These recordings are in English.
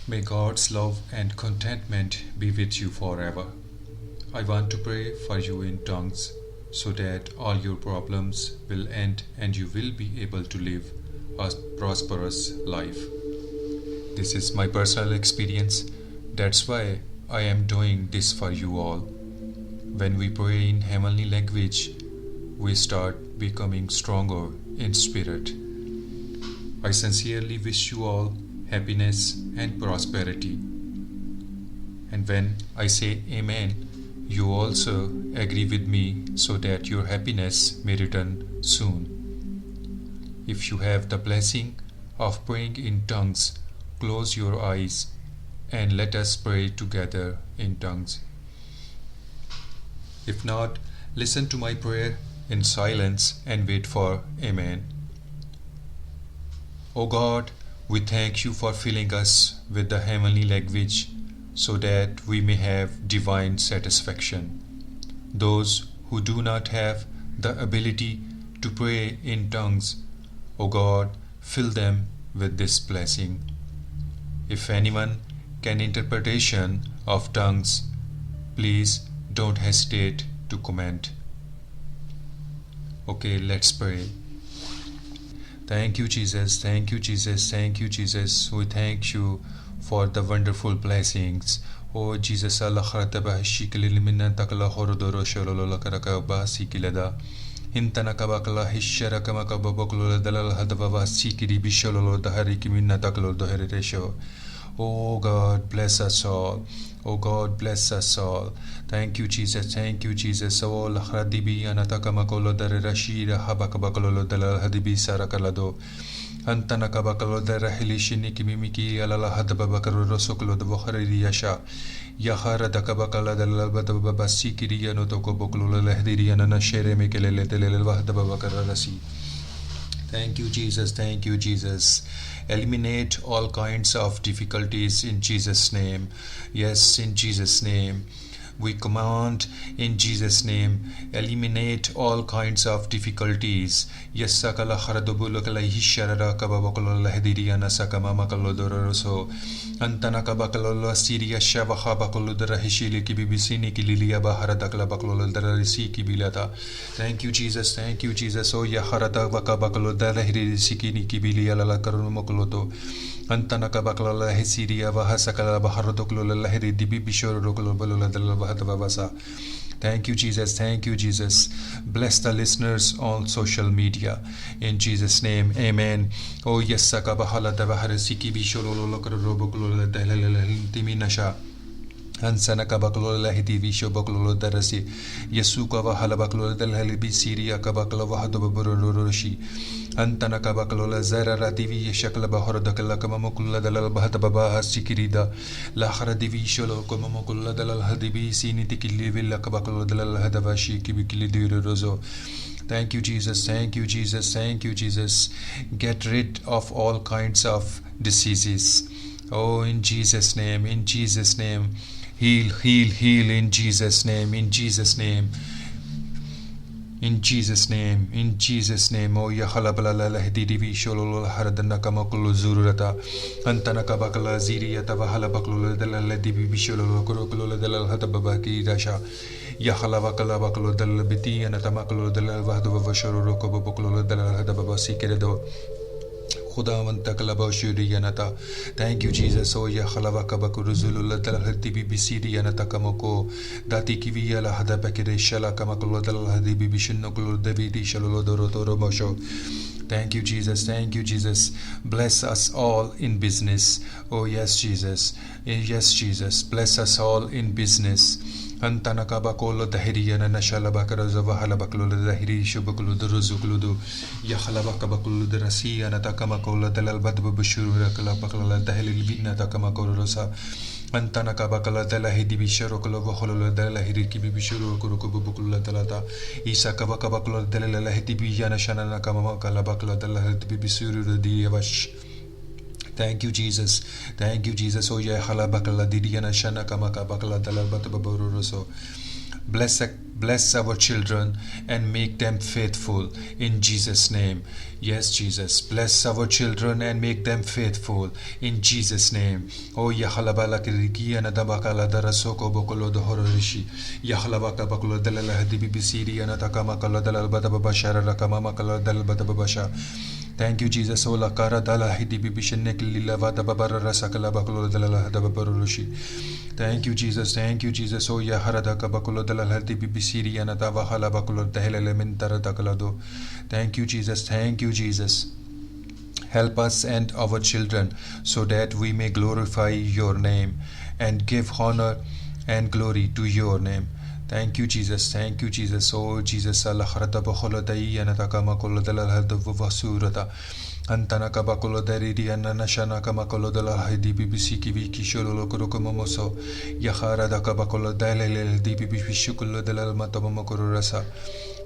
May God's love and contentment be with you forever. I want to pray for you in tongues so that all your problems will end and you will be able to live a prosperous life. This is my personal experience. That's why I am doing this for you all. When we pray in heavenly language, we start becoming stronger in spirit. I sincerely wish you all happiness and prosperity. And when I say Amen, you also agree with me so that your happiness may return soon. If you have the blessing of praying in tongues, close your eyes and let us pray together in tongues. If not, listen to my prayer in silence and wait for Amen. O God, we thank you for filling us with the heavenly language so that we may have divine satisfaction. Those who do not have the ability to pray in tongues, O God, fill them with this blessing. If anyone can interpretation of tongues, please don't hesitate to comment. Okay, let's pray. Thank you, Jesus. Thank you, Jesus. Thank you, Jesus. We thank you for the wonderful blessings. Oh, Jesus, Allah kharataba shikilil minna takala horodoro shololo karaka basikilada. Hintana kabakala hishara kamakababoklo dalal hadava sikiri bishololo dahariki minna takalo doheresho. Oh God, bless us all. Oh God, bless us all. Thank you, Jesus. Thank you, Jesus. Oh, lahradibi anatakamakolo darashira habakabakolo dalal hadibi sarakalado. Antana kabakalo darahilishini kimimiki alala hadabakaro rosoklo de bohari yasha. Yahara dakabakala dalal badabasi no toko boklo lehdiriana shere mekelele telele wahdabakarasi. Thank you, Jesus. Thank you, Jesus. Eliminate all kinds of difficulties in Jesus' name. Yes, in Jesus' name. We command in Jesus' name, eliminate all kinds of difficulties. Yes, sakala haradobulakala hisharara kababakolo lahdiriana sakama makalodoroso. Antana kabakalo Syria Shavahaba Hishili Kibisini Kililia Baharadakla Bakolo Darisi Kibilata. Thank you, Jesus. Thank you, Jesus. Oh Yaharada Vakabakalo Darahiri Sikini Kibilia La Karumokoloto. Antana Kabakala Hesiria Vahasakala Baharodoklo Lahiri Dibi Bishor Rokolo Balola Bahadavasa. Thank you, Jesus. Thank you, Jesus. Bless the listeners on social media. In Jesus' name, amen. Oh, yes, Sakabahala Davaharasiki Bisholo Lokaroboklo Timinasha. Ansana kabaklo lahidi visho baklo darasi Yesuka vahala baklo dalhalibi Syria kabaklo vahadoboroshi Antana kabaklo zara radivi shakla bahoradakala kamamukulla dalal bahadababa sikirida lahara divisho kamamukulla dalal hadibi sinitikili villa kabaklo dalal hadavashi kibikili rozo. Thank you, Jesus. Thank you, Jesus. Thank you, Jesus. Get rid of all kinds of diseases. Oh, in Jesus' name, in Jesus' name. Heal, heal, heal in Jesus' name, in Jesus' name. In Jesus' name, in Jesus' name. Oh, Yahalabala Hedivi Sholol Haradana Kamakulu Zurata, Antana Kabakala Ziriata Vahalabakulu de la Ledivi Bisholo Kurokula de la Hatababaki Rasha, Yahalavakala Bakalo de la Biti and Atamakalo de la Vahadova Shoro Kobokolo de la Hadabasi Keredo. Thank you, Jesus. Oh, ya halava kabakuruzulula dal hadibi bisiri yanata kamoko dati kiviya la hadabakire shala kamakolo dal hadibi bishinoklo davidi shalolo dorotoro mosho. Thank you, Jesus. Thank you, Jesus. Bless us all in business. Oh, yes, Jesus. Yes, Jesus. Bless us all in business. Antana kabakolo dahiriana nashala bakaraza halabaklo dahiri shubakulu duruzukludu yahalabakabakulu derasi anatakamakolo dalal badbu bushura kalapakala dahil vina takamakorosa Antana kabakala dalahidi bisharokolo vaholo dalahiri kibi bishuru kurukubukula dalata Isa kabakabaklo dalalahidi biyana shanana kamakala bakla dalahidi bisuru diavash. Thank you, Jesus. Thank you, Jesus. Oh, yeah, halabakala didiana shana kamaka bakala dalal batababuruso. Bless Bless our children and make them faithful in Jesus' name. Yes, Jesus. Bless our children and make them faithful in Jesus' name. Oh, Yahalabala Kiriki and Adabakala Darasoko Bokolo the Hororishi. Yahalabaka Bakolo de la Dibibisiri and Atakama Kala de la Batabashara Rakamama Kala del Batabasha. Thank you, Jesus. O la cara dala hidi bibishenek lilava da babara rasakala bakulo de la dabarushi. Thank you, Jesus. Thank you, Jesus. O yaharada kabakulo de la hadi bibisiri anata vahala bakulo de elementara takalado. Thank you, Jesus. Thank you, Jesus. Help us and our children so that we may glorify your name and give honor and glory to your name. Thank you, Jesus. Thank you, Jesus. Oh, Jesus. Allah kharata bakholo dai anata kama kolo dalal hadu vasurata. Antana kaba kolo dari anana shana kama kolo dalal hadi BBC kivi kisholo lokoro kama moso. Yahara da kaba kolo dalal di BBC shukulo dalal matamama koro rasa.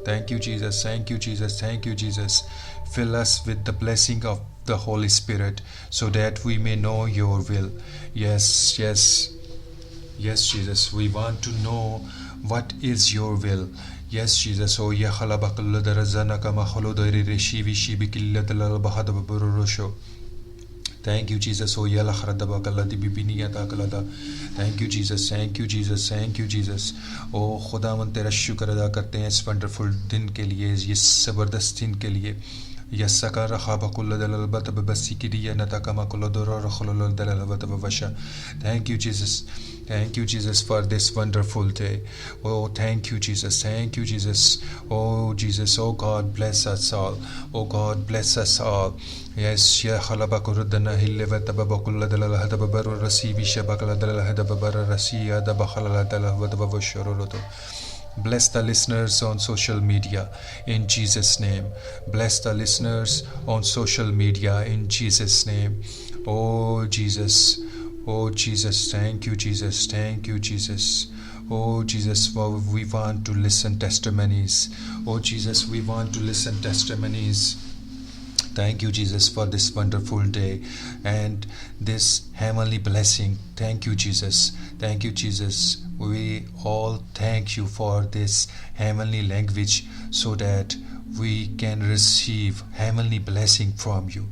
Thank you, Jesus. Thank you, Jesus. Thank you, Jesus. Fill us with the blessing of the Holy Spirit so that we may know your will. Yes, yes. Yes, Jesus. We want to know what is your will. Yes, Jesus. Oh, ya khalabakalla darazana kama khalodari reshivi shibikilla dalal bahada baburosho. Thank you, Jesus. Oh, ya la kharadabakalla dibibiniyata kalada. Thank you, Jesus. Thank you, Jesus. Thank you, Jesus. Oh, खुदावन तेरा शुक्र अदा करते हैं इस wonderful दिन के लिए, इस जबरदस्त दिन के लिए. Yasaka rahaba kulla dalal bataba basikiriya natakama kulla dorora khulul dalal bataba vasha. Thank you, Jesus. Thank you, Jesus, for this wonderful day. Oh, thank you, Jesus. Thank you, Jesus. Oh, Jesus. Oh, God, bless us all. Oh, God, bless us all. Yes, ya khalaba kurudana hilleva tababakulla dalal hadababaru rasi vishabakala dalal hadababara rasiya dabakhala dalal vadabavashuruluto. Bless the listeners on social media in Jesus' name. Bless the listeners on social media in Jesus' name. Oh, Jesus. Oh, Jesus. Thank you, Jesus. Thank you, Jesus. Oh, Jesus, we want to listen testimonies. Oh, Jesus, we want to listen testimonies. Thank you, Jesus, for this wonderful day and this heavenly blessing. Thank you, Jesus. Thank you, Jesus. We all thank you for this heavenly language so that we can receive heavenly blessing from you.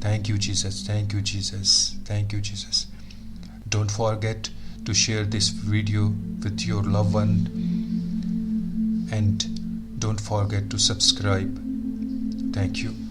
Thank you, Jesus. Thank you, Jesus. Thank you, Jesus. Don't forget to share this video with your loved one and don't forget to subscribe. Thank you.